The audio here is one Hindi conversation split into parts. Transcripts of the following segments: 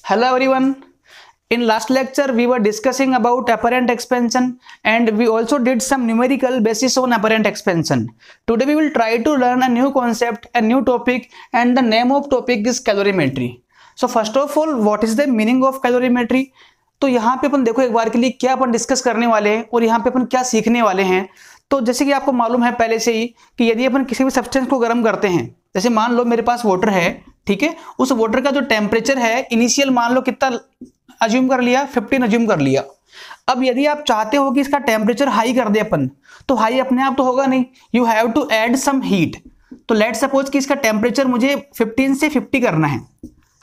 Hello everyone. In last lecture we were discussing about apparent expansion and we also did some numerical basis on apparent expansion. Today we will try to learn a new concept, a new topic, and the name of topic is calorimetry. So first of all, what is the meaning of calorimetry? तो यहाँ पे अपन देखो एक बार के लिए क्या अपन डिस्कस करने वाले हैं और यहाँ पे अपन क्या सीखने वाले हैं। तो जैसे कि आपको मालूम है पहले से ही कि यदि अपन किसी भी सब्सटेंस को गर्म करते हैं, जैसे मान लो मेरे पास वाटर है, ठीक है, उस वाटर का जो टेम्परेचर है इनिशियल मान लो कितना अज्यूम कर लिया, 15 अज्यूम कर लिया। अब यदि आप चाहते हो कि इसका टेम्परेचर हाई कर दे अपन, तो हाई अपने आप तो होगा नहीं, you have to add some heat. तो लेट सपोज कि इसका टेम्परेचर मुझे 15 से 50 करना है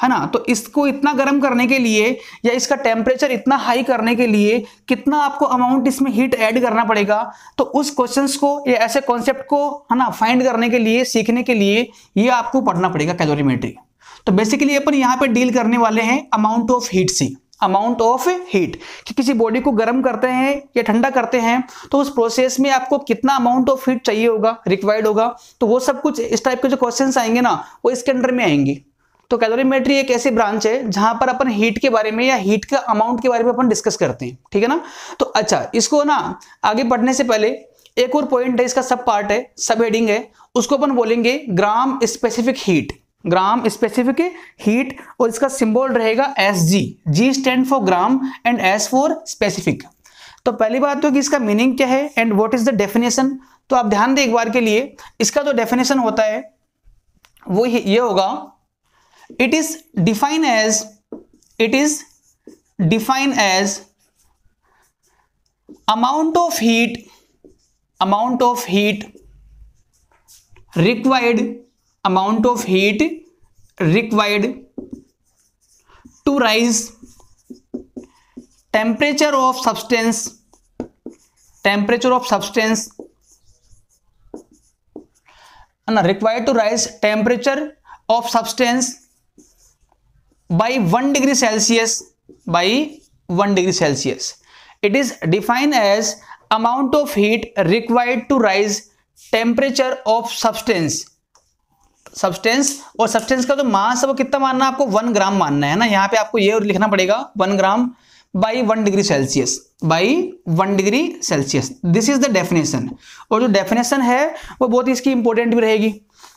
ना। तो इसको इतना गर्म करने के लिए या इसका टेम्परेचर इतना हाई करने के लिए कितना आपको अमाउंट इसमें हीट ऐड करना पड़ेगा। तो उस क्वेश्चंस को या ऐसे कॉन्सेप्ट को है ना फाइंड करने के लिए, सीखने के लिए ये आपको पढ़ना पड़ेगा कैलोरीमेट्री। तो बेसिकली अपन यहाँ पे डील करने वाले हैं अमाउंट ऑफ हीट से, अमाउंट ऑफ हीट कि किसी बॉडी को गर्म करते हैं या ठंडा करते हैं तो उस प्रोसेस में आपको कितना अमाउंट ऑफ हीट चाहिए होगा, रिक्वायर्ड होगा। तो वो सब कुछ इस टाइप के जो क्वेश्चंस आएंगे ना वो इसके अंडर में आएंगे। तो कैलोरीमेट्री एक ऐसी ब्रांच है जहां पर अपन हीट के बारे में या हीट का अमाउंट के बारे में अपन डिस्कस करते हैं, ठीक है ना। तो अच्छा, इसको ना आगे बढ़ने से पहले एक और पॉइंट है, इसका सब पार्ट है, सब हेडिंग है, उसको अपन बोलेंगे gram specific heat, gram specific heat. और इसका सिंबल रहेगा SG, G stand for gram and S for specific. तो पहली बात तो कि इसका मीनिंग क्या है and what is the definition. तो आप ध्यान दें एक बार के लिए, इसका जो डेफिनेशन होता है वो ये होगा, it is defined as amount of heat required to rise temperature of substance required to rise temperature of substance by 1 degree Celsius, It is defined as amount of heat required to rise temperature of substance और सब्सटेंस का जो मास है वो कितना मानना है आपको, 1 ग्राम मानना है ना। यहाँ पे आपको ये लिखना पड़ेगा 1 gram by 1 degree Celsius, this is the definition. और जो डेफिनेशन है वो बहुत इसकी इंपॉर्टेंट भी रहेगी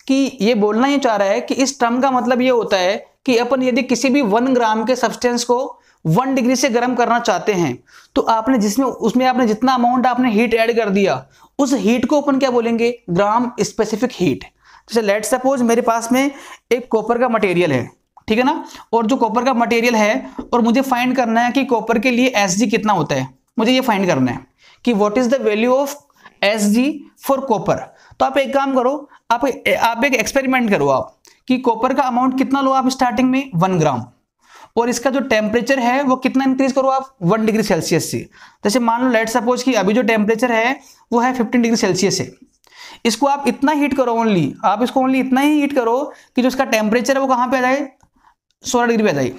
कि ये बोलना ये चाह रहा है कि इस टर्म का मतलब ये होता है कि अपन यदि किसी भी 1 ग्राम के सब्सटेंस को 1 डिग्री से गर्म करना चाहते हैं तो आपने उसमें आपने जितना अमाउंट आपने हीट ऐड कर दिया, उस हीट को अपन क्या बोलेंगे, ग्राम स्पेसिफिक हीट। जैसे लेट सपोज मेरे पास में एक कॉपर का मटेरियल है, ठीक है ना, और जो कॉपर का मटेरियल है और मुझे फाइंड करना है कि कॉपर के लिए SG कितना होता है, मुझे ये फाइंड करना है कि what is the value of SG for copper. तो आप एक काम करो, आप एक एक्सपेरिमेंट करो आप कि कॉपर का अमाउंट कितना लो आप स्टार्टिंग में 1 ग्राम, और इसका जो टेम्परेचर है वो कितना इंक्रीज करो आप 1 डिग्री सेल्सियस से। जैसे मान लो लेट सपोज कि अभी जो टेम्परेचर है वो है 15 डिग्री सेल्सियस है, इसको आप इतना हीट करो, आप इसको ओनली इतना ही हीट करो कि जो इसका टेम्परेचर है वो कहाँ पे आ जाए, 16 डिग्री पे आ जाए।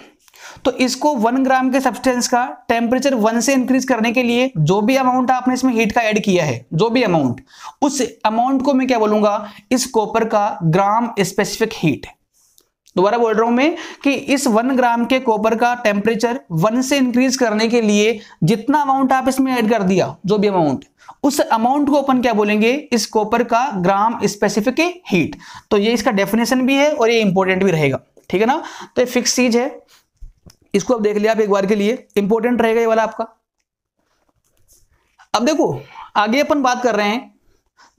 तो इसको 1 ग्राम के सब्सटेंस का टेम्परेचर 1 से इंक्रीज करने के लिए जो भी अमाउंट आपने इसमें हीट का ऐड किया है, जो भी अमाउंट, उस अमाउंट को मैं क्या बोलूंगा, इस कॉपर का ग्राम स्पेसिफिक हीट। दोबारा बोल रहा हूं मैं कि इस 1 ग्राम के कॉपर का टेम्परेचर 1 से इंक्रीज करने के लिए जितना अमाउंट आप इसमें ऐड कर दिया, जो भी अमाउंट, उस अमाउंट को अपन क्या बोलेंगे, इस कॉपर का ग्राम स्पेसिफिक हीट। तो ये इसका डेफिनेशन भी है और ये इंपॉर्टेंट भी रहेगा, ठीक है ना। तो ये फिक्स चीज है, इसको अब देख लिया आप एक बार के लिए, इंपॉर्टेंट रहेगा ये वाला आपका। अब देखो आगे अपन बात कर रहे हैं,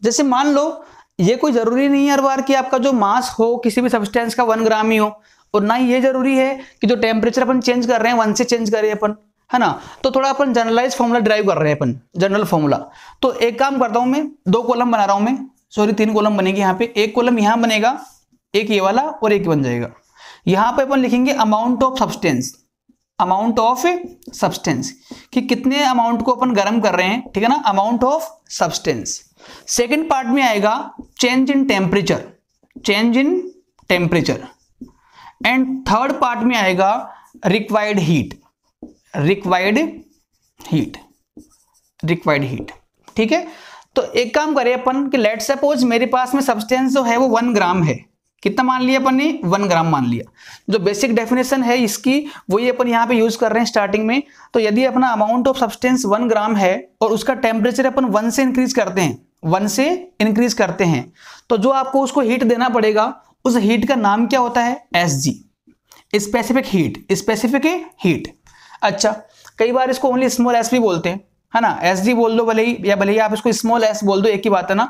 जैसे मान लो ये कोई जरूरी नहीं है हर बार कि आपका जो मास हो किसी भी सब्सटेंस का 1 ग्राम ही हो, और ना ही ये जरूरी है कि जो टेम्परेचर अपन चेंज कर रहे हैं 1 से चेंज कर रहे हैं अपन, है ना। तो थोड़ा अपन जनरलाइज फॉर्मूला ड्राइव कर रहे हैं अपन, जनरल फॉर्मूला। तो एक काम करता हूं मैं, 2 कॉलम बना रहा हूं मैं, सॉरी 3 कॉलम बनेगी यहाँ पे, एक कॉलम यहां बनेगा, एक ये वाला और एक बन जाएगा। यहां पे अपन लिखेंगे अमाउंट ऑफ सब्सटेंस कि कितने अमाउंट को अपन गर्म कर रहे हैं, ठीक है ना, amount of substance. Second part में आएगा change in temperature, and third part में आएगा रिक्वायर्ड हीट, ठीक है। तो एक काम करें अपन कि लेट सपोज मेरे पास में सब्सटेंस जो है वो 1 ग्राम है, कितना मान लिया अपन ने, 1 ग्राम मान लिया। जो बेसिक डेफिनेशन है इसकी वही अपन यहाँ पे यूज कर रहे हैं स्टार्टिंग में। तो यदि अपना अमाउंट ऑफ सब्सटेंस 1 ग्राम है और उसका टेम्परेचर अपन 1 से इंक्रीज करते हैं, 1 से इंक्रीज करते हैं, तो जो आपको उसको हीट देना पड़ेगा उस हीट का नाम क्या होता है, Sg, specific heat, specific heat. अच्छा, कई बार इसको ओनली स्मॉल एस भी बोलते हैं, है ना, Sg बोल दो भले ही, या भले ही आप इसको स्मॉल एस बोल दो, एक ही बात है ना।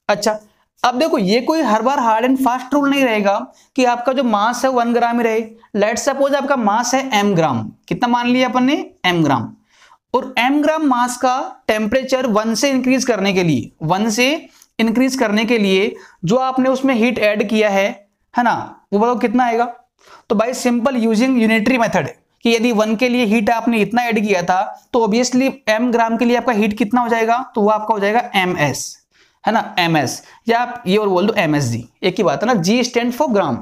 अच्छा, अब देखो ये कोई हर बार हार्ड एंड फास्ट रूल नहीं रहेगा कि आपका जो मास है 1 ग्राम ही रहे। लेट सपोज आपका मास है m ग्राम, कितना मान लिया अपन ने, m ग्राम, और m ग्राम मास का टेम्परेचर 1 से इंक्रीज करने के लिए, 1 से इंक्रीज करने के लिए जो आपने उसमें हीट ऐड किया है ना, वो बताओ कितना आएगा। तो bye simple using unitary method कि यदि 1 के लिए हीट आपने इतना ऐड किया था तो ऑब्वियसली m ग्राम के लिए आपका हीट कितना हो जाएगा, तो वो आपका हो जाएगा ms, है ना, ms, या आप ये और बोल दो msg, एक ही बात है ना, g स्टैंड फॉर ग्राम।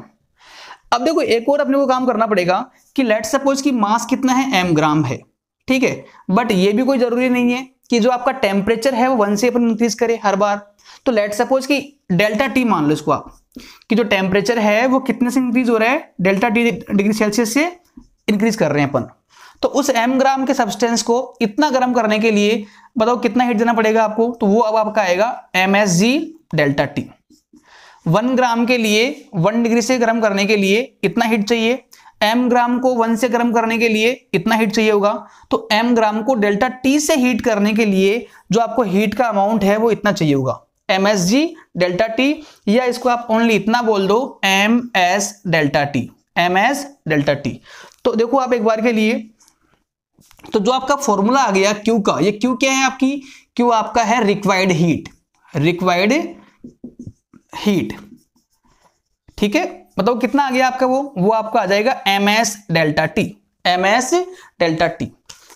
अब देखो एक और अपने को काम करना पड़ेगा कि लेट सपोज कि मास कितना है, m ग्राम है, ठीक है, बट ये भी कोई जरूरी नहीं है कि जो आपका टेम्परेचर है वो 1 से अपन इंक्रीज करे हर बार। तो लेट सपोज कि डेल्टा टी मान लो इसको आप, कि जो टेम्परेचर है वो कितने से इंक्रीज हो रहा है, डेल्टा टी डिग्री सेल्सियस से इंक्रीज कर रहे हैं अपन। तो उस m ग्राम के सब्सटेंस को इतना गर्म करने के लिए बताओ कितना हीट देना पड़ेगा आपको, तो वो अब आपका आएगा msg डेल्टा टी। 1 ग्राम के लिए 1 डिग्री से गर्म करने के लिए इतना हीट चाहिए, m ग्राम को 1 से गर्म करने के लिए इतना हीट चाहिए होगा, तो m ग्राम को डेल्टा टी से हीट करने के लिए जो आपको हीट का अमाउंट है वो इतना चाहिए होगा, msg डेल्टा टी, या इसको आप ओनली इतना बोल दो ms delta T, ms delta T. तो देखो आप एक बार के लिए, तो जो आपका फॉर्मूला आ गया Q का, ये Q क्या है आपकी, Q आपका है रिक्वायर्ड हीट, रिक्वायर्ड हीट, ठीक है। बताओ कितना आ गया आपका, वो आपका आ जाएगा ms delta T, ms delta T.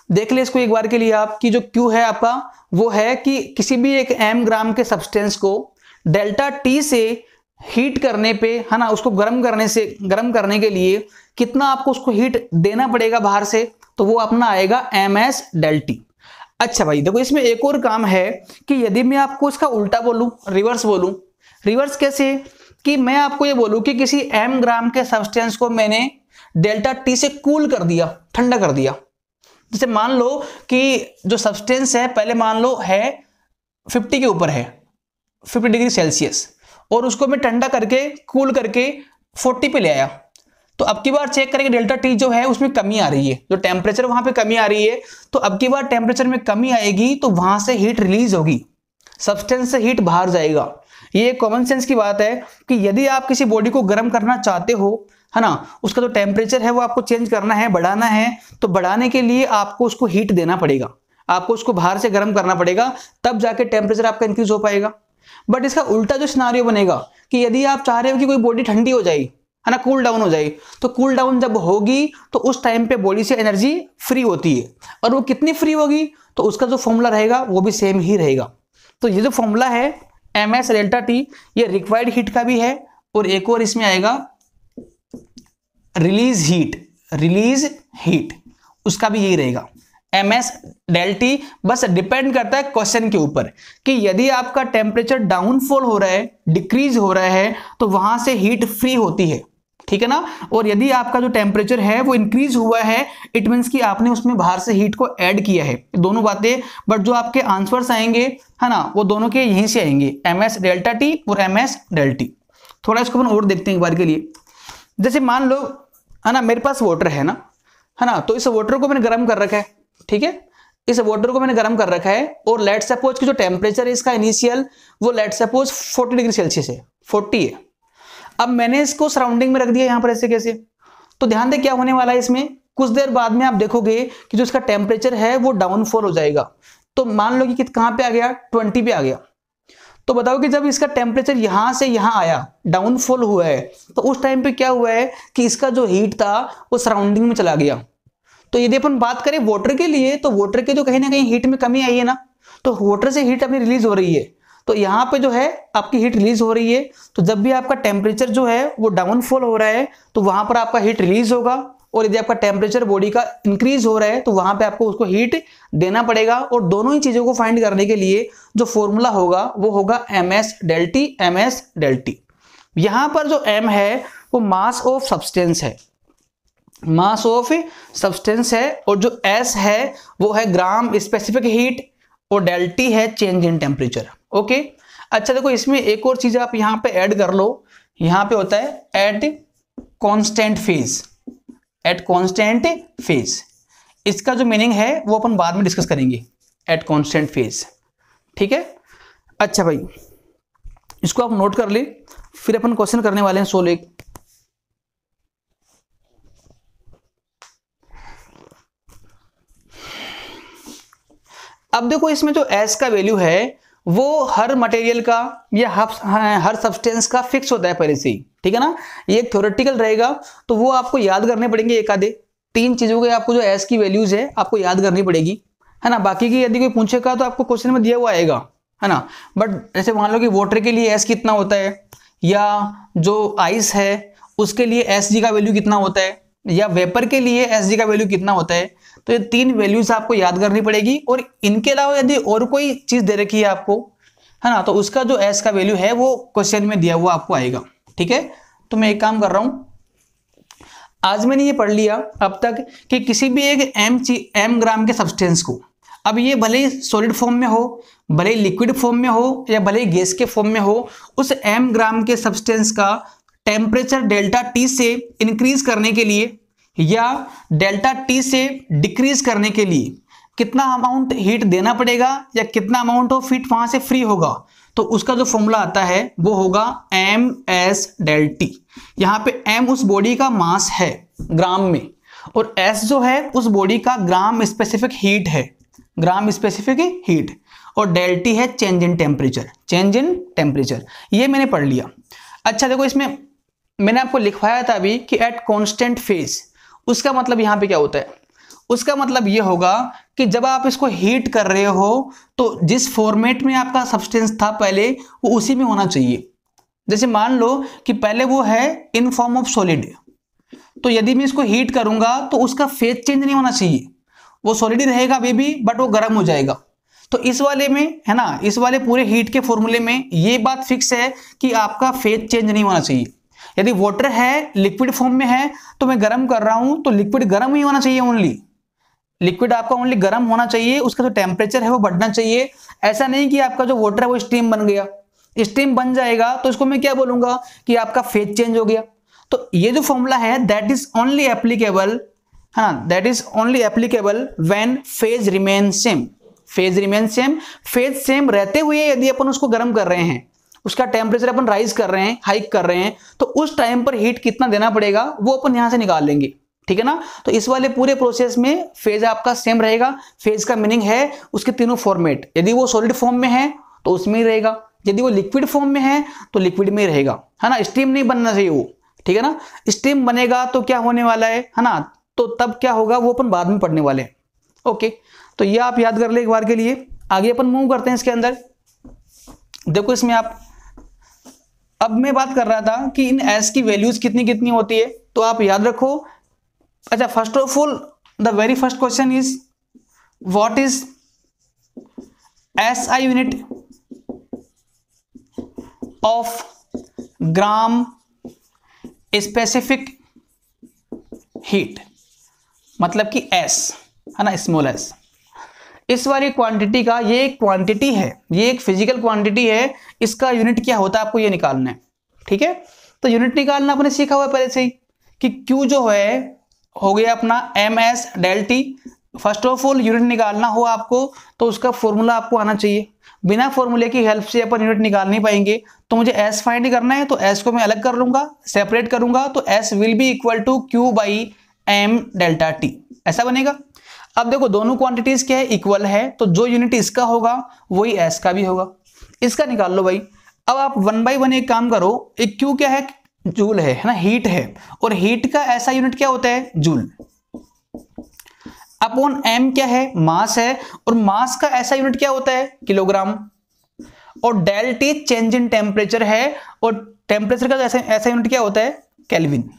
देख ले इसको एक बार के लिए आप कि जो Q है आपका वो है कि किसी भी एक m ग्राम के सब्सटेंस को डेल्टा टी से हीट करने पे, है ना, उसको गर्म करने के लिए कितना आपको उसको हीट देना पड़ेगा बाहर से, तो वो अपना आएगा ms डेल्टा टी। अच्छा भाई देखो इसमें एक और काम है कि यदि मैं आपको इसका उल्टा बोलूं, रिवर्स बोलूं, रिवर्स कैसे, कि मैं आपको ये बोलूं कि किसी m ग्राम के सब्सटेंस को मैंने डेल्टा टी से कूल कर दिया, ठंडा कर दिया। जैसे मान लो कि जो सब्सटेंस है पहले मान लो है 50 के ऊपर है, 50 डिग्री सेल्सियस, और उसको मैं ठंडा करके कूल करके 40 पे ले आया, तो अब की बार चेक करेंगे डेल्टा टी जो है उसमें कमी आ रही है, जो टेम्परेचर वहां पे कमी आ रही है, तो अब की बार टेम्परेचर में कमी आएगी तो वहां से हीट रिलीज होगी, सब्सटेंस से हीट बाहर जाएगा। ये कॉमन सेंस की बात है कि यदि आप किसी बॉडी को गर्म करना चाहते हो, है ना, उसका जो टेम्परेचर है वो आपको चेंज करना है, बढ़ाना है, तो बढ़ाने के लिए आपको उसको हीट देना पड़ेगा, आपको उसको बाहर से गर्म करना पड़ेगा, तब जाके टेम्परेचर आपका इंक्रीज हो पाएगा। बट इसका उल्टा जो सिनारियो बनेगा कि यदि आप चाह रहे हो कि कोई बॉडी ठंडी हो जाए, है ना, कूल डाउन हो जाए, तो कूल डाउन जब होगी तो उस टाइम पे बॉडी से एनर्जी फ्री होती है, और वो कितनी फ्री होगी, तो उसका जो फॉर्मूला रहेगा वो भी सेम ही रहेगा। तो ये जो फॉर्मूला है ms डेल्टा टी, ये रिक्वायर्ड हीट का भी है, और एक और इसमें आएगा रिलीज हीट, उसका भी यही रहेगा ms डेल्टा टी। बस डिपेंड करता है क्वेश्चन के ऊपर कि यदि आपका टेम्परेचर डाउनफॉल हो रहा है, डिक्रीज हो रहा है, तो वहां से हीट फ्री होती है, ठीक है ना, और यदि आपका जो टेम्परेचर है वो इंक्रीज हुआ है, इट मींस कि आपने उसमें बाहर से हीट को ऐड किया है, दोनों बातें। बट जो आपके आंसर्स आएंगे, है ना, वो दोनों के यहीं से आएंगे, ms डेल्टा टी और ms डेल्टा टी। थोड़ा इसको अपन और देखते हैं एक बार के लिए। जैसे मान लो, है ना, मेरे पास वाटर है ना, तो इस वाटर को मैंने गर्म कर रखा है, ठीक है, इस वाटर को मैंने गर्म कर रखा है, और लेट सपोज कि जो टेम्परेचर है इसका इनिशियल वो लेट सपोज 40 डिग्री सेल्सियस है, 40 है। अब मैंने इसको सराउंडिंग में रख दिया यहां पर, ऐसे कैसे, तो ध्यान दे क्या होने वाला है इसमें, कुछ देर बाद में आप देखोगे कि जो इसका टेम्परेचर है वो डाउनफॉल हो जाएगा। तो मान लो कि कहां पे आ गया, 20 पे आ गया। तो बताओ कि जब इसका टेम्परेचर यहां से यहां आया, डाउनफॉल हुआ है, तो उस टाइम पे क्या हुआ है कि इसका जो हीट था वो सराउंडिंग में चला गया। तो यदि अपन बात करें वाटर के लिए, तो वाटर के जो कहीं ना कहीं हीट में कमी आई है ना, तो वाटर से हीट अपनी रिलीज हो रही है, तो यहाँ पे जो है आपकी हीट रिलीज हो रही है। तो जब भी आपका टेम्परेचर जो है वो डाउनफॉल हो रहा है तो वहां पर आपका हीट रिलीज होगा, और यदि आपका टेम्परेचर बॉडी का इंक्रीज हो रहा है तो वहां पे आपको उसको हीट देना पड़ेगा। और दोनों ही चीजों को फाइंड करने के लिए जो फॉर्मूला होगा वो होगा ms delta T, ms delta T. यहां पर जो m है वो मास ऑफ सब्सटेंस है, मास ऑफ सब्सटेंस है, और जो s है वो है ग्राम स्पेसिफिक हीट, और डेल्टा T है चेंज इन टेम्परेचर। ओके, अच्छा देखो इसमें एक और चीज आप यहां पे ऐड कर लो, यहां पे होता है at constant phase, at constant phase, इसका जो मीनिंग है वो अपन बाद में डिस्कस करेंगे, एट कांस्टेंट फेज। ठीक है, अच्छा भाई इसको आप नोट कर ले, फिर अपन क्वेश्चन करने वाले हैं 16। अब देखो इसमें जो S का वैल्यू है वो हर मटेरियल का या हर सब्सटेंस का फिक्स होता है पहले से ही, ठीक है ना। ये एक थ्योरेटिकल रहेगा, तो वो आपको याद करने पड़ेंगे, एक आधे 3 चीजों के आपको जो S की वैल्यूज है आपको याद करनी पड़ेगी, है ना। बाकी की यदि कोई पूछेगा तो आपको क्वेश्चन में दिया हुआ आएगा, है ना। बट जैसे मान लो कि वाटर के लिए S कितना होता है, या जो आइस है उसके लिए Sg का वैल्यू कितना होता है, या वेपर के लिए Sg का वैल्यू कितना होता है, तो ये 3 वैल्यूज आपको याद करनी पड़ेगी। और इनके अलावा यदि और कोई चीज दे रखी है आपको, है ना, तो उसका जो S का वैल्यू है वो क्वेश्चन में दिया हुआ आपको आएगा। ठीक है, तो मैं एक काम कर रहा हूं, आज मैंने ये पढ़ लिया अब तक कि किसी भी एक m ग्राम के सब्सटेंस को, अब ये भले ही सॉलिड फॉर्म में हो, भले ही लिक्विड फॉर्म में हो, या भले ही गैस के फॉर्म में हो, उस m ग्राम के सब्सटेंस का टेम्परेचर डेल्टा T से इंक्रीज करने के लिए या डेल्टा T से डिक्रीज करने के लिए कितना अमाउंट हीट देना पड़ेगा, या कितना अमाउंट ऑफ हीट वहां से फ्री होगा, तो उसका जो फॉर्मूला आता है वो होगा ms डेल्टा T। यहाँ पे m उस बॉडी का मास है ग्राम में, और s जो है उस बॉडी का ग्राम स्पेसिफिक हीट है, ग्राम स्पेसिफिक हीट, और डेल्टा T है change in temperature, change in temperature. ये मैंने पढ़ लिया। अच्छा देखो इसमें मैंने आपको लिखवाया था अभी कि एट कांस्टेंट फेज, उसका मतलब यहां पे क्या होता है, उसका मतलब ये होगा कि जब आप इसको हीट कर रहे हो तो जिस फॉर्मेट में आपका सब्सटेंस था पहले वो उसी में होना चाहिए। जैसे मान लो कि पहले वो है इन फॉर्म ऑफ सॉलिड, तो यदि मैं इसको हीट करूंगा तो उसका फेज चेंज नहीं होना चाहिए, वो सॉलिड ही रहेगा बेबी, बट वो गर्म हो जाएगा। तो इस वाले में, है ना, इस वाले पूरे हीट के फॉर्मूले में ये बात फिक्स है कि आपका फेज चेंज नहीं होना चाहिए। यदि वाटर है लिक्विड फॉर्म में है तो मैं गर्म कर रहा हूं, तो लिक्विड गर्म ही होना चाहिए, ओनली लिक्विड आपका ओनली गर्म होना चाहिए, उसका जो टेम्परेचर है वो बढ़ना चाहिए। ऐसा नहीं कि आपका जो वाटर है वो स्टीम बन गया, स्टीम बन जाएगा तो इसको मैं क्या बोलूंगा कि आपका फेज चेंज हो गया। तो ये जो फॉर्मूला है दैट इज ओनली एप्लीकेबल, हाँ, that is only applicable when phase remain same, phase remain same, phase same रहते हुए यदि अपन उसको गर्म कर रहे हैं, उसका टेम्परेचर अपन राइज कर रहे हैं, हाइक कर रहे हैं, तो उस टाइम पर हीट कितना देना पड़ेगा वो अपन यहां से निकाल लेंगे। ठीक है ना, तो इस वाले पूरे प्रोसेस में फेज आपका सेम रहेगा। फेज का मीनिंग है उसके तीनों फॉर्मेट, यदि वो सॉलिड फॉर्म में है तो उसमें ही रहेगा, यदि वो लिक्विड फॉर्म में है तो लिक्विड में ही रहेगा, है ना। स्टीम नहीं बनना चाहिए वो, ठीक है ना। स्टीम बनेगा तो क्या होने वाला है ना, तो तब क्या होगा वो अपन बाद में पढ़ने वाले हैं। ओके, तो ये आप याद कर ले एक बार के लिए। आगे अपन मूव करते हैं इसके अंदर। देखो इसमें आप, अब मैं बात कर रहा था कि इन एस की वैल्यूज कितनी कितनी होती है, तो आप याद रखो। अच्छा, first of all the very first question is what is SI unit of gram specific heat, मतलब कि S, है ना, स्मॉल s। इस वाली क्वांटिटी का, ये एक क्वांटिटी है, ये एक फिजिकल क्वांटिटी है, इसका यूनिट क्या होता है आपको ये निकालना है। ठीक है, तो यूनिट निकालना आपने सीखा हुआ है पहले से ही कि Q जो है हो गया अपना ms delta T। First of all unit निकालना हो आपको तो उसका फॉर्मूला आपको आना चाहिए, बिना फॉर्मूले की हेल्प से अपन यूनिट निकाल नहीं पाएंगे। तो मुझे S फाइंड करना है, तो S को मैं अलग कर लूंगा, सेपरेट करूंगा, तो S will be equal to Q by m delta T, ऐसा बनेगा। अब देखो दोनों क्वांटिटीज क्या है, इक्वल है, तो जो यूनिट इसका होगा वही S का भी होगा। इसका निकाल लो भाई। अब आप 1 बाई 1 एक काम करो, एक Q क्या है, जूल है ना, हीट है, और हीट का ऐसा यूनिट क्या होता है, जूल। अपॉन m क्या है, मास है, और मास का ऐसा यूनिट क्या होता है, किलोग्राम। और delta T change in temperature है, और टेम्परेचर का ऐसा यूनिट क्या होता है, केल्विन।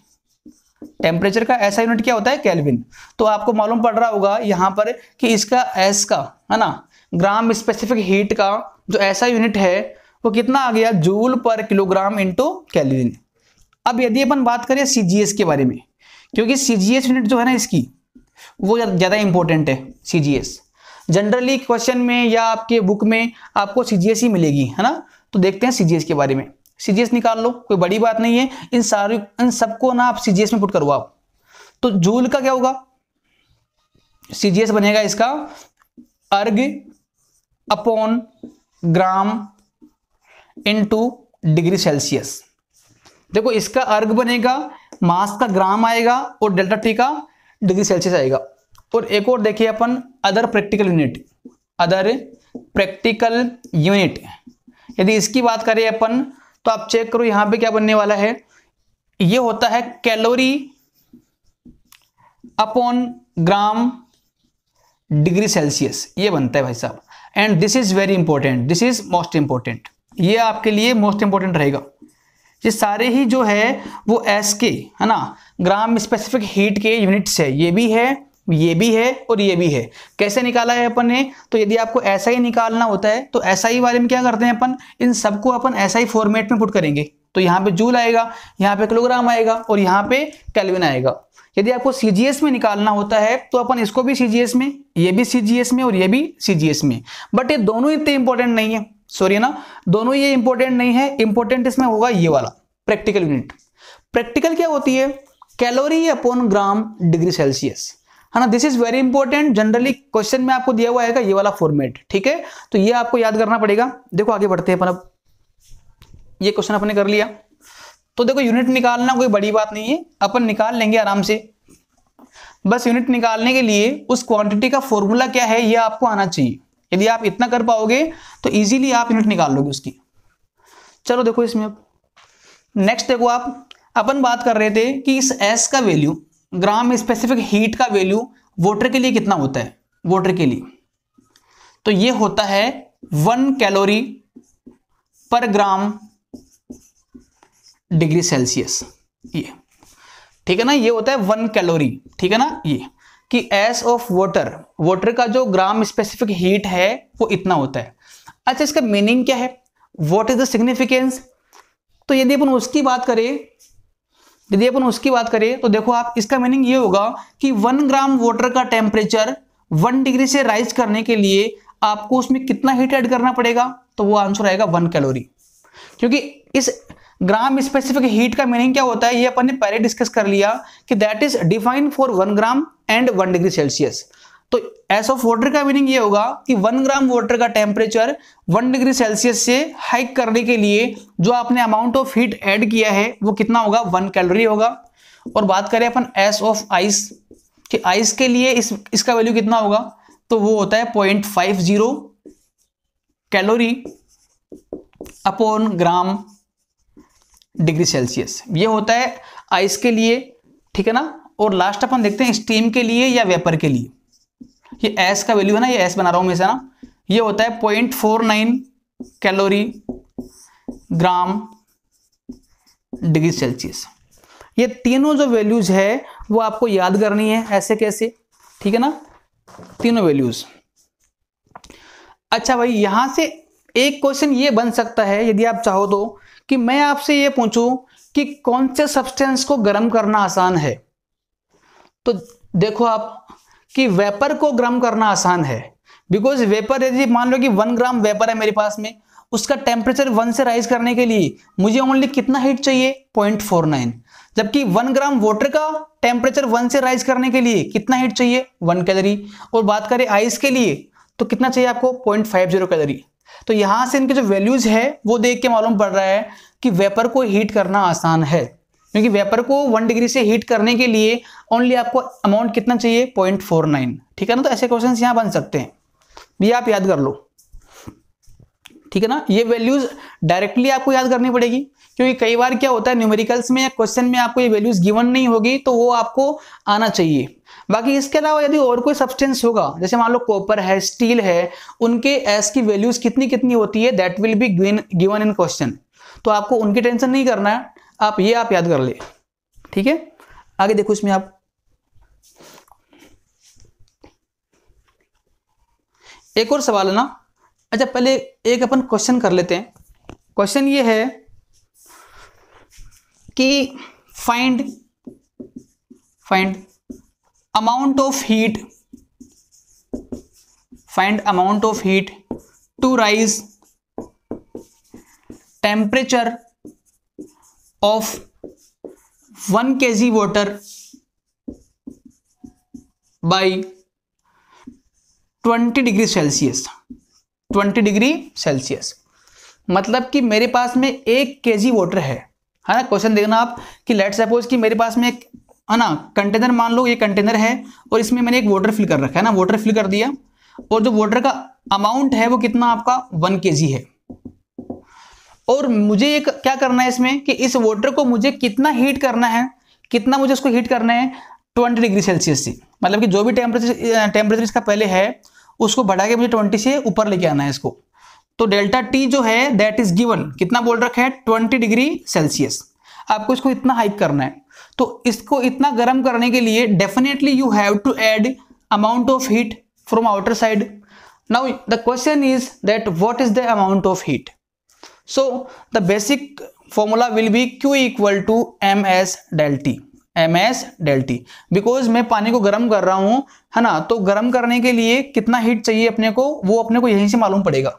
टेम्परेचर का ऐसा यूनिट क्या होता है, केल्विन। तो आपको मालूम पड़ रहा होगा यहां पर कि इसका S का, है ना, ग्राम स्पेसिफिक हीट का जो ऐसा यूनिट है वो कितना आ गया, जूल पर किलोग्राम इंटू कैलोरी। अब यदि अपन बात करें सीजीएस के बारे में, क्योंकि सीजीएस यूनिट जो है ना इसकी वो ज्यादा इंपॉर्टेंट है। सीजीएस जनरली क्वेश्चन में या आपके बुक में आपको सीजीएस ही मिलेगी, है ना। तो देखते हैं सीजीएस के बारे में। सीजीएस निकाल लो, कोई बड़ी बात नहीं है, इन सबको ना आप सीजीएस में पुट करवाओ। तो जूल का क्या होगा, सीजीएस बनेगा इसका erg upon gram into degree Celsius. देखो इसका अर्ग बनेगा, मास का ग्राम आएगा और डेल्टा टी का डिग्री सेल्सियस आएगा। और एक और देखिए अपन other practical unit, other practical unit यदि इसकी बात करें अपन, तो आप चेक करो यहां पे क्या बनने वाला है। ये होता है calorie upon gram degree Celsius, ये बनता है भाई साहब। And this is very important, this is most important, ये आपके लिए मोस्ट इंपॉर्टेंट रहेगा। ये सारे ही जो है वो एस के, है ना, ग्राम स्पेसिफिक हीट के यूनिट्स है। ये भी है, ये भी है और ये भी है। कैसे निकाला है अपन ने, तो यदि आपको ऐसा ही निकालना होता है तो ऐसा ही वाले में क्या करते हैं अपन, इन सबको अपन ऐसा ही फॉर्मेट में पुट करेंगे। तो यहाँ पे जूल आएगा, यहाँ पे किलोग्राम आएगा और यहाँ पे केल्विन आएगा। यदि आपको सीजीएस में निकालना होता है तो अपन इसको भी सीजीएस में, ये भी सीजीएस में और ये भी सीजीएस में। बट ये दोनों इतने इंपॉर्टेंट नहीं है, सॉरी ना, दोनों ये इंपॉर्टेंट नहीं है। इंपॉर्टेंट इसमें होगा ये वाला प्रैक्टिकल यूनिट। प्रैक्टिकल क्या होती है, calorie upon gram degree Celsius, है ना। This is very important, generally question में आपको दिया हुआ आएगा ये वाला फॉर्मेट, ठीक है। तो ये आपको याद करना पड़ेगा। देखो आगे बढ़ते हैं अपन। अब ये क्वेश्चन अपने कर लिया, तो देखो यूनिट निकालना कोई बड़ी बात नहीं है, अपन निकाल लेंगे आराम से। बस यूनिट निकालने के लिए उस क्वांटिटी का फॉर्मूला क्या है ये आपको आना चाहिए। यदि आप इतना कर पाओगे तो इजीली आप यूनिट निकाल लोगे उसकी। चलो देखो इसमें अब नेक्स्ट देखो, आप अपन बात कर रहे थे कि इस एस का वैल्यू, ग्राम स्पेसिफिक हीट का वैल्यू वाटर के लिए कितना होता है। वाटर के लिए तो ये होता है 1 कैलोरी पर ग्राम डिग्री सेल्सियस, ये ठीक है ना, ये होता है 1 कैलोरी, ठीक है ना। ये कि एस ऑफ वाटर, वाटर का जो ग्राम स्पेसिफिक हीट है वो इतना होता है। अच्छा इसका मीनिंग क्या है, व्हाट इज द सिग्निफिकेंस। तो यदि अपन उसकी बात करें, तो देखो आप, इसका मीनिंग ये होगा कि 1 ग्राम वाटर का टेम्परेचर 1 डिग्री से राइज करने के लिए आपको उसमें कितना हीट ऐड करना पड़ेगा, तो वो आंसर आएगा 1 कैलोरी। क्योंकि इस ग्राम स्पेसिफिक हीट का मीनिंग क्या होता है ये अपन ने पहले डिस्कस कर लिया कि that is defined for 1 gram and 1 degree Celsius. तो एस ऑफ वाटर का मीनिंग ये होगा कि 1 ग्राम वाटर का टेम्परेचर 1 डिग्री सेल्सियस से हाइक करने के लिए जो आपने अमाउंट ऑफ हीट ऐड किया है वो कितना होगा, 1 कैलोरी होगा। और बात करें अपन एस ऑफ आइस, कि आइस के लिए इसका वैल्यू कितना होगा, तो वो होता है 0.50 calorie upon gram degree Celsius, ये होता है आइस के लिए, ठीक है ना। और लास्ट अपन देखते हैं स्टीम के लिए या वेपर के लिए। ये एस का वैल्यू है ना, ये एस बना रहा हूं मैं से ना, ये होता है 0.49 कैलोरी ग्राम डिग्री सेल्सियस। ये तीनों जो वैल्यूज है वो आपको याद करनी है, ऐसे कैसे, ठीक है ना, तीनों वैल्यूज। अच्छा भाई यहां से एक क्वेश्चन ये बन सकता है यदि आप चाहो तो, कि मैं आपसे ये पूछूं कि कौन से सब्सटेंस को गर्म करना आसान है। तो देखो आप कि वेपर को गर्म करना आसान है, बिकॉज वेपर यदि मान लो कि 1 ग्राम वेपर है मेरे पास में, उसका टेम्परेचर 1 से राइज करने के लिए मुझे ओनली कितना हीट चाहिए, 0.49। जबकि 1 ग्राम वाटर का टेम्परेचर 1 से राइज करने के लिए कितना हीट चाहिए, 1 कैलोरी। और बात करें आइस के लिए तो कितना चाहिए आपको, 0.50 कैलोरी। तो यहां से इनके जो वैल्यूज है वो देख के मालूम पड़ रहा है कि वेपर को हीट करना आसान है, क्योंकि वेपर को 1 डिग्री से हीट करने के लिए ओनली आपको अमाउंट कितना चाहिए, 0.49, ठीक है ना। तो ऐसे क्वेश्चंस यहां बन सकते हैं, ये आप याद कर लो, ठीक है ना। ये वैल्यूज डायरेक्टली आपको याद करनी पड़ेगी, क्योंकि कई बार क्या होता है न्यूमेरिकल्स में या क्वेश्चन में आपको ये वैल्यूज गिवन नहीं होगी, तो वो आपको आना चाहिए। बाकी इसके अलावा यदि और कोई सब्सटेंस होगा, जैसे मान लो कॉपर है, स्टील है, उनके एस की वैल्यूज कितनी कितनी होती है, that will be given in question. तो आपको उनकी टेंशन नहीं करना है, आप याद कर ले, ठीक है। आगे देखो इसमें आप एक और सवाल है ना। अच्छा पहले एक अपन क्वेश्चन कर लेते हैं। क्वेश्चन ये है कि find amount of heat to raise temperature of 1 kg water by 20 degree Celsius. 20 degree Celsius मतलब कि मेरे पास में 1 kg वाटर है ना। क्वेश्चन देखना आप कि लेट सपोज कि मेरे पास में एक है ना कंटेनर, मान लो ये कंटेनर है और इसमें मैंने एक वाटर फिल कर रखा है ना, वाटर फिल कर दिया और जो वाटर का अमाउंट है वो कितना आपका 1 kg है। और मुझे ये क्या करना है इसमें कि इस वाटर को मुझे कितना हीट करना है, कितना मुझे उसको हीट करना है 20 डिग्री सेल्सियस से। मतलब कि जो भी टेम्परेचर इसका पहले है उसको बढ़ा के मुझे 20 से ऊपर लेके आना है इसको। तो डेल्टा टी जो है दैट इज गिवन, कितना बोल रखा है 20 डिग्री सेल्सियस। आपको इसको इतना हाइट करना है, तो इसको इतना गर्म करने के लिए definitely you have to add amount of heat from outer side. Now the question is that what is the amount of heat. So the basic formula will be Q equal to ms del T, ms del T, because मैं पानी को गर्म कर रहा हूं है ना, तो गर्म करने के लिए कितना हीट चाहिए अपने को वो अपने को यहीं से मालूम पड़ेगा।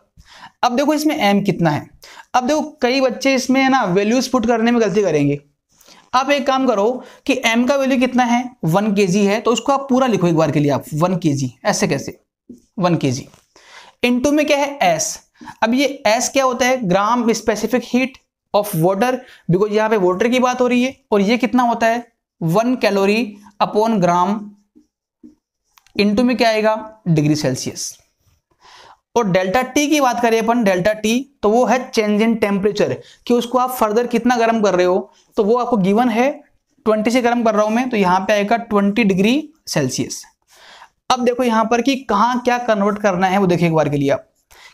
अब देखो इसमें m कितना है। अब देखो कई बच्चे इसमें है ना वैल्यूज पुट करने में गलती करेंगे। आप एक काम करो कि m का वैल्यू कितना है 1 kg है, तो उसको आप पूरा लिखो एक बार के लिए आप 1 kg। ऐसे कैसे 1 kg इनटू में क्या है s। अब ये S क्या होता है, gram specific heat of water, because यहां पे वाटर की बात हो रही है। और ये कितना होता है 1 कैलोरी अपॉन ग्राम, इनटू में क्या आएगा डिग्री सेल्सियस। और डेल्टा टी की बात करें अपन, डेल्टा टी तो वो है चेंज इन टेम्परेचर, कि उसको आप फर्दर कितना गर्म कर रहे हो, तो वो आपको गिवन है 20 से गर्म कर रहा हूं मैं, तो यहां पे आएगा 20 डिग्री सेल्सियस। अब देखो यहां पर कि कहां क्या कन्वर्ट करना है वो देखिए एक बार के लिए आप,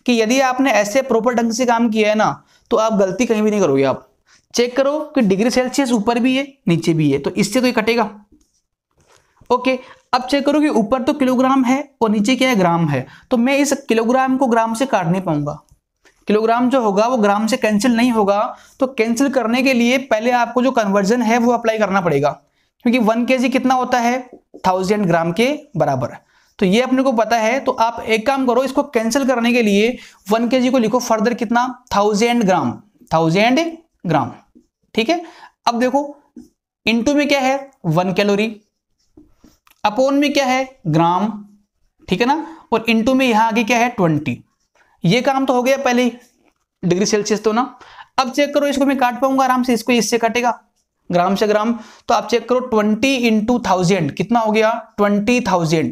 कि यदि आपने ऐसे प्रॉपर ढंग से काम किया है ना तो आप गलती कहीं भी नहीं करोगे। आप चेक करो कि डिग्री सेल्सियस ऊपर भी है नीचे भी है, तो इससे तो ये कटेगा। ओके, अब चेक करो कि ऊपर तो किलोग्राम है और नीचे क्या है ग्राम है, तो मैं इस किलोग्राम को ग्राम से काट नहीं पाऊंगा। किलोग्राम जो होगा वो ग्राम से कैंसिल नहीं होगा, तो कैंसिल करने के लिए पहले आपको जो कन्वर्जन है वो अप्लाई करना पड़ेगा, क्योंकि 1 kg कितना होता है 1000 ग्राम के बराबर। तो ये अपने को पता है, तो आप एक काम करो इसको कैंसिल करने के लिए 1 kg को लिखो फर्दर कितना 1000 ग्राम। ठीक है, अब देखो इनटू में क्या है 1 कैलोरी, अपॉन में क्या है ग्राम, ठीक है ना, और इनटू में यहां आगे क्या है 20। ये काम तो हो गया पहले ही डिग्री सेल्सियस तो ना। अब चेक करो इसको मैं काट पाऊंगा आराम से, इसको इससे कटेगा ग्राम से ग्राम, तो आप चेक करो 20 इंटू 1000 कितना हो गया 20,000।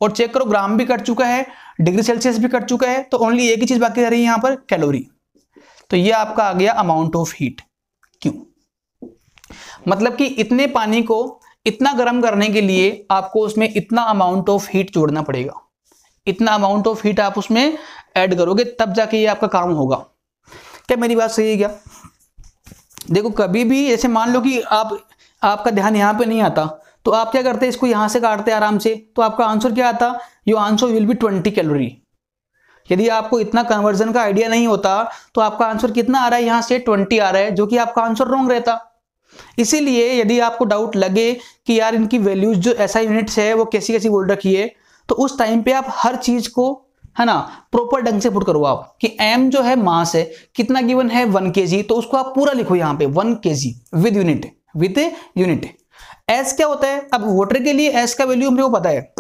और चेक करो ग्राम भी कट चुका है, डिग्री सेल्सियस भी कट चुका है, तो ओनली एक ही चीज बाकी रह रही है यहां पर कैलोरी। तो ये आपका आ गया अमाउंट ऑफ हीट। क्यों, मतलब कि इतने पानी को इतना गर्म करने के लिए आपको उसमें इतना अमाउंट ऑफ हीट जोड़ना पड़ेगा, इतना अमाउंट ऑफ हीट आप उसमें ऐड करोगे तब जाके ये आपका काम होगा। क्या मेरी बात सही है क्या? देखो कभी भी ऐसे मान लो कि आपका ध्यान यहां पे नहीं आता, तो आप क्या करते हैं इसको यहां से काटते हैं आराम से, तो आपका आंसर क्या आता, your answer will be 20 calorie. यदि आपको इतना कन्वर्जन का आइडिया नहीं होता तो आपका आंसर कितना आ रहा है, यहां से 20 आ रहा है, जो कि आपका आंसर रॉन्ग रहता। इसीलिए यदि आपको डाउट लगे कि यार इनकी वैल्यूज जो एसआई यूनिट्स है वो कैसी कैसी बोल रखी है, तो उस टाइम पे आप हर चीज को है ना प्रॉपर ढंग से पुट करो आप, कि m जो है मास है कितना गिवन है 1 kg, तो उसको आप पूरा लिखो यहाँ पे 1 kg विद यूनिट। S क्या होता है, अब वाटर के लिए S का वैल्यू मेरे को पता है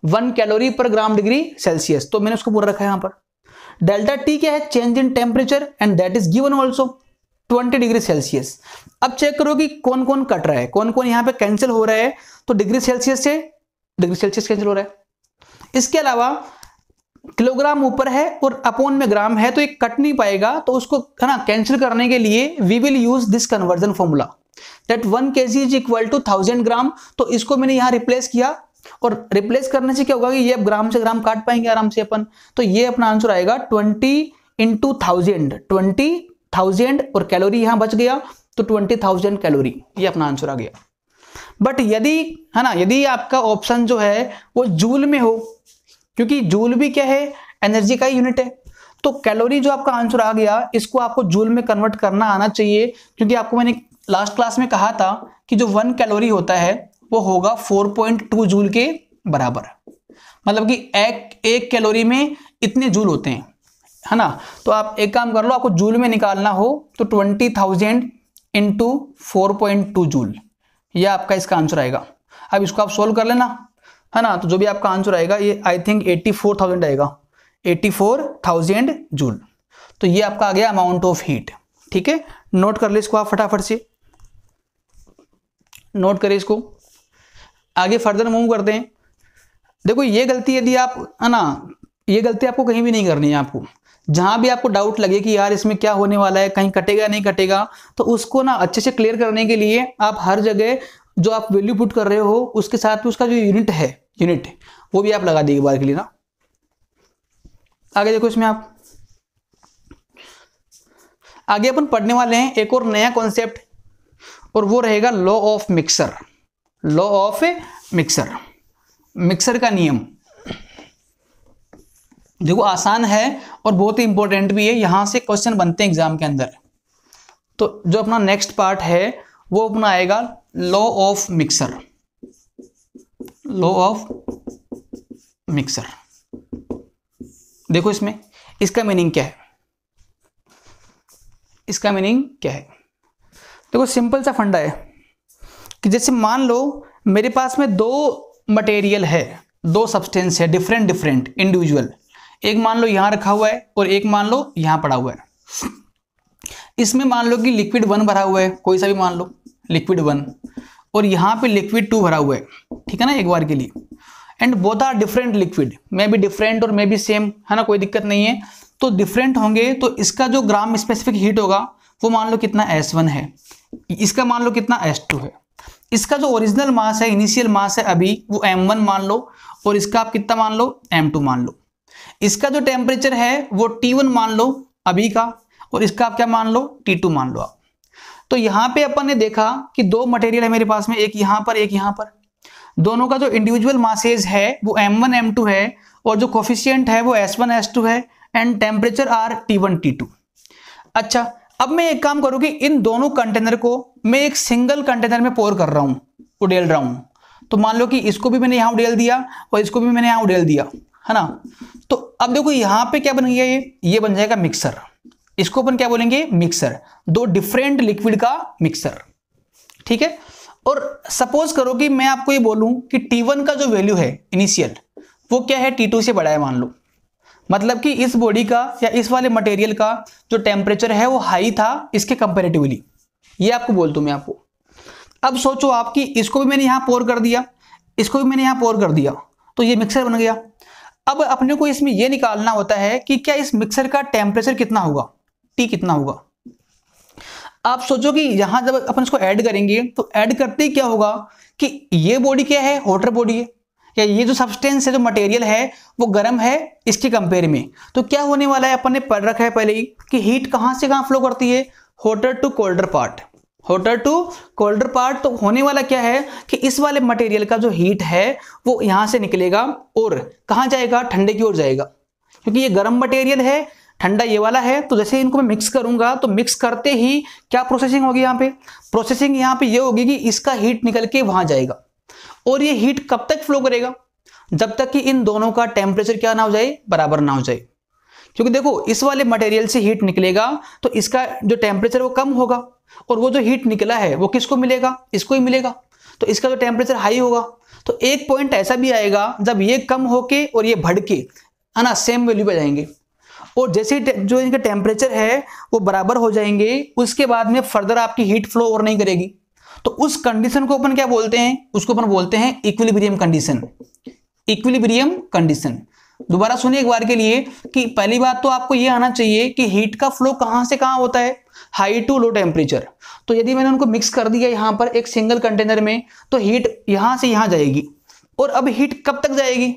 1 कैलोरी पर ग्राम डिग्री सेल्सियस, तो मैंने उसको पूरा रखा है यहाँ पर। डेल्टा T क्या है, change in temperature, and that is given also 20 degree Celsius. अब चेक करो कि कौन कौन कट रहा है, कौन कौन यहाँ पे कैंसिल हो रहा है, तो डिग्री सेल्सियस से डिग्री सेल्सियस कैंसिल हो रहा है। इसके अलावा किलोग्राम ऊपर है और अपॉन में ग्राम है, तो ये कट नहीं पाएगा, तो उसको है ना कैंसिल करने के लिए we will use this conversion formula that 1 kg is equal to 1000 gram. तो इसको मैंने यहां रिप्लेस किया, और रिप्लेस करने से क्या होगा कि ये अब ग्राम से ग्राम काट पाएंगे आराम से अपन, तो ये अपना आंसर आएगा 20 इंटू 20,000 और कैलोरी यहां बच गया, तो 20,000 कैलोरी, ये अपना आंसर आ गया। बट यदि है ना, यदि आपका ऑप्शन जो है वो जूल में हो, क्योंकि जूल भी क्या है एनर्जी का यूनिट है, तो कैलोरी जो आपका आंसर आ गया, इसको आपको जूल में कन्वर्ट करना आना चाहिए, क्योंकि आपको मैंने लास्ट क्लास में कहा था कि जो 1 कैलोरी होता है वो होगा 4.2 जूल के बराबर। मतलब कि एक कैलोरी में इतने जूल होते हैं, है ना। तो आप एक काम कर लो, आपको जूल में निकालना हो तो 20,000 इंटू 4.2 जूल, यह आपका इसका आंसर आएगा। अब इसको आप सोल्व कर लेना, है ना। तो जो भी आपका आंसर आएगा ये आई थिंक 84,000 आएगा, 84,000 जूल। तो ये आपका आ गया अमाउंट ऑफ हीट। ठीक है, नोट कर ले इसको आप फटाफट से, नोट करें इसको। आगे फर्दर मूव करते हैं। देखो ये गलती यदि आप, है ना, ये गलती आपको कहीं भी नहीं करनी है। आपको जहां भी आपको डाउट लगे कि यार इसमें क्या होने वाला है, कहीं कटेगा नहीं कटेगा, तो उसको ना अच्छे से क्लियर करने के लिए आप हर जगह जो आप वैल्यू पुट कर रहे हो उसके साथ में उसका जो यूनिट है, यूनिट वो भी आप लगा दिए एक बार के लिए ना। आगे देखो, इसमें आप आगे अपन पढ़ने वाले हैं एक और नया कॉन्सेप्ट, और वो रहेगा law of mixer. Law of mixer, mixer का नियम। देखो आसान है और बहुत ही इंपॉर्टेंट भी है, यहां से क्वेश्चन बनते हैं एग्जाम के अंदर। तो जो अपना नेक्स्ट पार्ट है वो अपना आएगा law of mixer. Law of mixer, देखो इसमें इसका मीनिंग क्या है, इसका मीनिंग क्या है। देखो सिंपल सा फंडा है कि जैसे मान लो मेरे पास में दो मटेरियल है, दो सब्सटेंस है, डिफरेंट डिफरेंट इंडिविजुअल। एक मान लो यहां रखा हुआ है और एक मान लो यहां पड़ा हुआ है। इसमें मान लो कि लिक्विड 1 भरा हुआ है, कोई सा भी मान लो लिक्विड 1, और यहां पे लिक्विड 2 भरा हुआ है, ठीक है ना, एक बार के लिए। And both are different liquid, may be different और मे बी सेम, है ना, कोई दिक्कत नहीं है। तो डिफरेंट होंगे तो इसका जो ग्राम स्पेसिफिक हीट होगा वो मान लो कितना S1 है, इसका मान लो कितना S2 है। इसका जो ओरिजिनल मास है, इनिशियल मास है अभी, वो M1 मान लो, और इसका आप कितना मान लो, M2 मान लो। इसका जो टेम्परेचर है वो T1 मान लो अभी का, और इसका आप क्या मान लो, T2 मान लो आप। तो यहां पे अपन ने देखा कि दो मटेरियल है मेरे पास में, एक यहां पर एक यहां पर। दोनों का जो इंडिविजुअल मासेज है वो M1 M2 है, और जो कोफिशिएंट है वो S1 S2 है, and temperature are T1 T2। अच्छा, अब मैं एक काम करूं कि इन दोनों कंटेनर को मैं एक सिंगल कंटेनर में पोर कर रहा हूं, उड़ेल रहा हूं। तो मान लो कि इसको भी मैंने यहां उड़ेल दिया और इसको भी मैंने यहां उड़ेल दिया, है ना। तो अब देखो यहां पे क्या बन गया, ये बन जाएगा मिक्सर। इसको अपन क्या बोलेंगे, मिक्सर, दो डिफरेंट लिक्विड का मिक्सर। ठीक है। और सपोज करो कि मैं आपको ये बोलूं कि T1 का जो वैल्यू है इनिशियल, वो क्या है, T2 से बड़ा है मान लो। मतलब कि इस बॉडी का या इस वाले मटेरियल का जो टेम्परेचर है वो हाई था इसके कंपैरेटिवली, ये आपको बोल दूं मैं आपको। अब सोचो आपकी, इसको भी मैंने यहां पोर कर दिया, इसको भी मैंने यहां पोर कर दिया, तो ये मिक्सर बन गया। अब अपने को इसमें यह निकालना होता है कि क्या इस मिक्सर का टेम्परेचर कितना होगा, T कितना होगा। आप सोचो कि यहां जब अपन इसको ऐड करेंगे तो ऐड करते ही क्या होगा कि ये बॉडी क्या है, हॉटर बॉडी है, या ये जो सब्सटेंस है, जो मटेरियल है वो गर्म है इसके कंपेयर में। तो क्या होने वाला है, अपन ने पढ़ रखा है पहले ही कि हीट कहां से कहां फ्लो करती है, hotter to colder part, hotter to colder part. तो होने वाला क्या है कि इस वाले मटेरियल का जो हीट है वो यहां से निकलेगा और कहां जाएगा, ठंडे की ओर जाएगा, क्योंकि ये गर्म मटेरियल है, ठंडा ये वाला है। तो जैसे इनको मैं मिक्स करूंगा तो मिक्स करते ही क्या प्रोसेसिंग होगी, यहाँ पे प्रोसेसिंग यहाँ पे ये होगी कि इसका हीट निकल के वहां जाएगा। और ये हीट कब तक फ्लो करेगा, जब तक कि इन दोनों का टेम्परेचर क्या ना हो जाए, बराबर ना हो जाए। क्योंकि देखो इस वाले मटेरियल से हीट निकलेगा तो इसका जो टेम्परेचर वो कम होगा, और वो जो हीट निकला है वो किसको मिलेगा, इसको ही मिलेगा। तो इसका जो टेम्परेचर हाई होगा। तो एक पॉइंट ऐसा भी आएगा जब ये कम होके और ये बढ़ के, है ना, सेम वैल्यू पे जाएंगे। और जैसे जो इनका टेम्परेचर है वो बराबर हो जाएंगे, उसके बाद में फर्दर आपकी हीट फ्लो और नहीं करेगी। तो उस कंडीशन को अपन क्या बोलते हैं, उसको अपन बोलते हैं इक्विलिब्रियम कंडीशन। इक्विलिब्रियम कंडीशन, दोबारा सुनिए एक बार के लिए कि पहली बात तो आपको ये आना चाहिए कि हीट का फ्लो कहां से कहां होता है, हाई टू लो टेम्परेचर। तो यदि मैंने उनको मिक्स कर दिया यहां पर एक सिंगल कंटेनर में, तो हीट यहां से यहां जाएगी। और अब हीट कब तक जाएगी,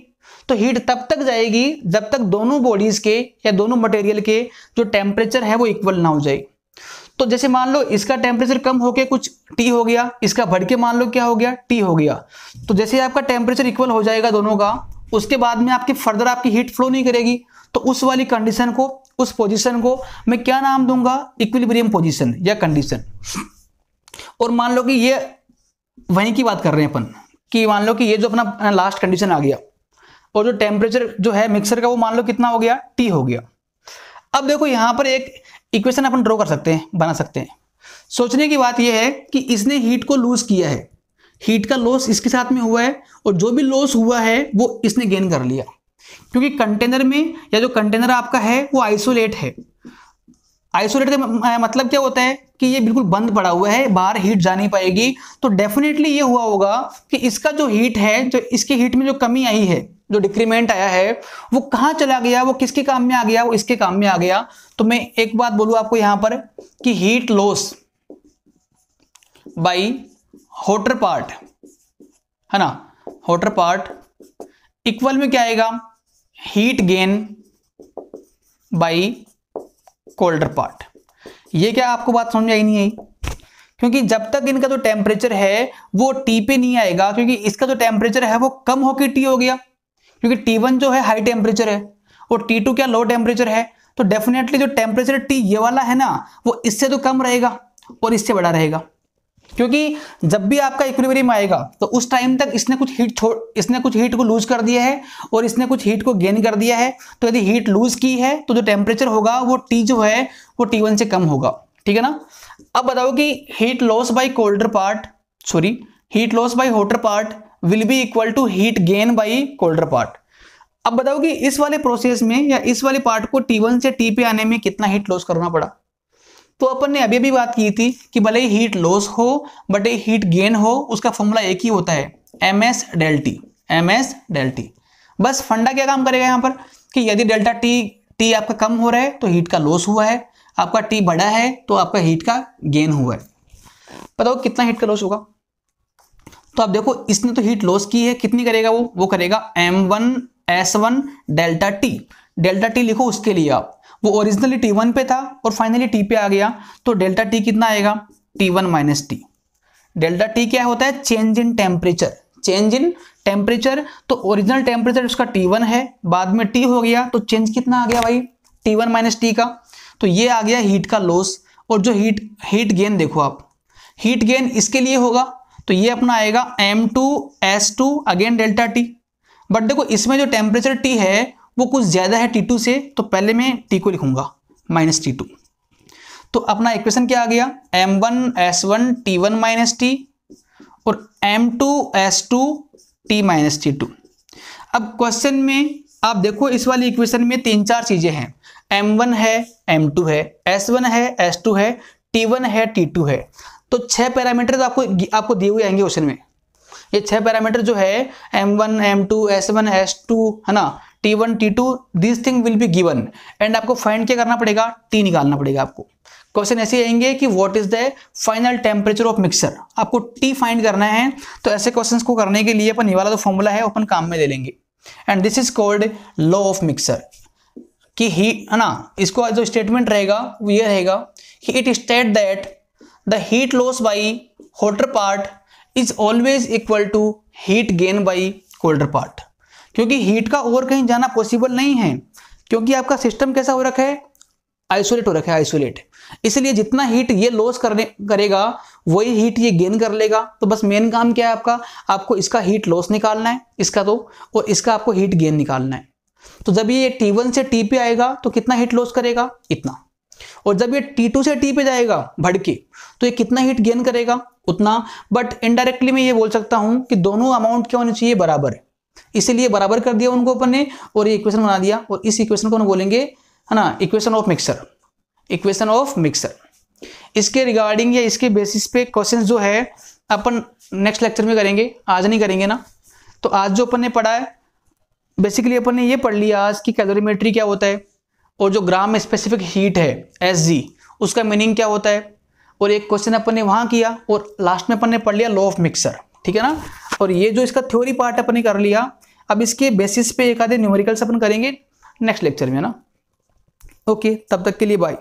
तो हीट तब तक जाएगी जब तक दोनों बॉडीज के या दोनों मटेरियल के जो टेम्परेचर है वो इक्वल ना हो जाए। तो जैसे मान लो इसका टेम्परेचर कम होके कुछ T हो गया, इसका बढ़ के मान लो क्या हो गया, T हो गया। तो जैसे आपका टेम्परेचर इक्वल हो जाएगा दोनों का, उसके बाद में आपकी फर्दर आपकी हीट फ्लो नहीं करेगी। तो उस वाली कंडीशन को उस पोजीशन को मैं क्या नाम दूंगा, इक्विलिब्रियम पोजीशन या कंडीशन। और मान लो कि ये वहीं की बात कर रहे हैं अपन, कि मान लो कि ये जो अपना लास्ट कंडीशन आ गया और जो टेम्परेचर जो है मिक्सर का वो मान लो कितना हो गया, T हो गया। अब देखो यहां पर एक इक्वेशन अपन ड्रॉ कर सकते हैं, बना सकते हैं। सोचने की बात यह है कि इसने हीट को लूज किया है, हीट का लॉस इसके साथ में हुआ है और जो भी लॉस हुआ है वो इसने गेन कर लिया, क्योंकि कंटेनर में या जो कंटेनर आपका है वो आइसोलेट है। आइसोलेट का मतलब क्या होता है कि ये बिल्कुल बंद पड़ा हुआ है, बाहर हीट जा नहीं पाएगी। तो डेफिनेटली ये हुआ होगा कि इसका जो हीट है, जो इसकी हीट में जो कमी आई है, जो डिक्रीमेंट आया है, वो कहाँ चला गया, वो किसके काम में आ गया, वो इसके काम में आ गया। तो मैं एक बात बोलूं आपको यहां पर कि heat loss by hotter part है ना, हॉटर पार्ट इक्वल में क्या आएगा, heat gain by colder part. ये क्या आपको बात समझ में आई नहीं आई? क्योंकि जब तक इनका जो टेम्परेचर है वो T पे नहीं आएगा, क्योंकि इसका जो टेम्परेचर है वो कम होकर T हो गया, क्योंकि T1 जो है हाई टेम्परेचर है और T2 क्या लो टेम्परेचर है। तो डेफिनेटली जो टेम्परेचर T ये वाला है ना, वो इससे तो कम रहेगा और इससे बड़ा रहेगा, क्योंकि जब भी आपका इक्विलिब्रियम आएगा तो उस टाइम तक इसने कुछ हीट को लूज कर दिया है और इसने कुछ हीट को गेन कर दिया है। तो यदि हीट लूज की है तो जो टेम्परेचर होगा वो T जो है वो T1 से कम होगा, ठीक है ना। अब बताओ कि heat loss by hotter part will be equal to heat gain by colder part. अब बताओ कि इस वाले प्रोसेस में या इस वाले पार्ट को T1 से T पे आने में कितना हीट लॉस करना पड़ा। तो अपन ने अभी भी बात की थी कि भले ही हीट लॉस हो बट हीट गेन हो, उसका फॉर्मूला एक ही होता है, ms del T। बस फंडा क्या काम करेगा यहाँ पर कि यदि डेल्टा T आपका कम हो रहा है तो हीट का लॉस हुआ है, आपका T बड़ा है तो आपका हीट का गेन हुआ है। बताओ कितना हीट का लॉस होगा। तो आप देखो इसने तो हीट लॉस की है, कितनी करेगा वो करेगा m1s1 delta T। Delta T लिखो उसके लिए आप, वो ओरिजिनली T1 पे था और फाइनली T पे आ गया, तो डेल्टा T कितना आएगा, T1 minus T। Delta T क्या होता है, चेंज इन टेम्परेचर। तो ओरिजिनल टेम्परेचर उसका T1 है, बाद में T हो गया तो चेंज कितना आ गया भाई, T1 माइनस T का। तो ये आ गया हीट का लॉस। और जो हीट गेन देखो आप, हीट गेन इसके लिए होगा तो ये अपना आएगा m2s2 again delta T। But देखो इसमें जो टेम्परेचर T है वो कुछ ज्यादा है T2 से, तो पहले मैं T को लिखूंगा माइनस T2। तो अपना इक्वेशन क्या आ गया, m1s1 T1 माइनस T और m2s2 T माइनस T2। अब क्वेश्चन में आप देखो इस वाली इक्वेशन में 3-4 चीजें हैं, m1 है, m2 है, s1 है, s2 है, T1 है, T2 है। तो 6 पैरामीटर तो आपको दिए हुए आएंगे क्वेश्चन में। ये 6 पैरामीटर जो है m1 m2 s1 s2 है ना, T1 T2 this thing will be given and आपको फाइंड क्या करना पड़ेगा, T निकालना पड़ेगा आपको। क्वेश्चन ऐसे आएंगे कि what is the final temperature of mixer, आपको T फाइंड करना है। तो ऐसे क्वेश्चंस को करने के लिए अपन ये वाला जो फॉर्मूला है अपन काम में ले लेंगे and this is called law of mixer. कि हीट है ना, इसको जो स्टेटमेंट रहेगा वो ये रहेगा कि it state that the heat loss by hotter part is always equal to heat gain by colder part. क्योंकि हीट का और कहीं जाना पॉसिबल नहीं है, क्योंकि आपका सिस्टम कैसा हो रखा है, आइसोलेट हो रखा है, आइसोलेट। इसलिए जितना हीट ये लॉस करेगा वही हीट ये गेन कर लेगा। तो बस मेन काम क्या है आपको इसका हीट लॉस निकालना है, इसका तो, और इसका आपको हीट गेन निकालना है। तो जब ये T1 से T पे आएगा तो कितना हीट लॉस करेगा, इतना। और जब ये T2 से T पे जाएगा बढ़ के तो ये कितना हीट गेन करेगा, उतना। बट इनडायरेक्टली मैं ये बोल सकता हूं कि दोनों अमाउंट क्या होने चाहिए, बराबर। इसीलिए बराबर कर दिया उनको अपन ने और ये इक्वेशन बना दिया। और इस इक्वेशन को हम बोलेंगे है ना इक्वेशन ऑफ मिक्सर। इसके रिगार्डिंग या इसके बेसिस पे क्वेश्चन जो है अपन नेक्स्ट लेक्चर में करेंगे, आज नहीं करेंगे ना। तो आज जो अपन ने पढ़ा है बेसिकली अपन ने ये पढ़ लिया आज कि कैलोरीमेट्री क्या होता है और जो ग्राम स्पेसिफिक हीट है SG उसका मीनिंग क्या होता है। और एक क्वेश्चन अपन ने वहां किया और लास्ट में अपन ने पढ़ लिया लॉ ऑफ मिक्सर, ठीक है ना। और ये जो इसका थ्योरी पार्ट अपन ने कर लिया, अब इसके बेसिस पे एक आधे न्यूमेरिकल्स अपन करेंगे नेक्स्ट लेक्चर में ना। ओके, तब तक के लिए बाय।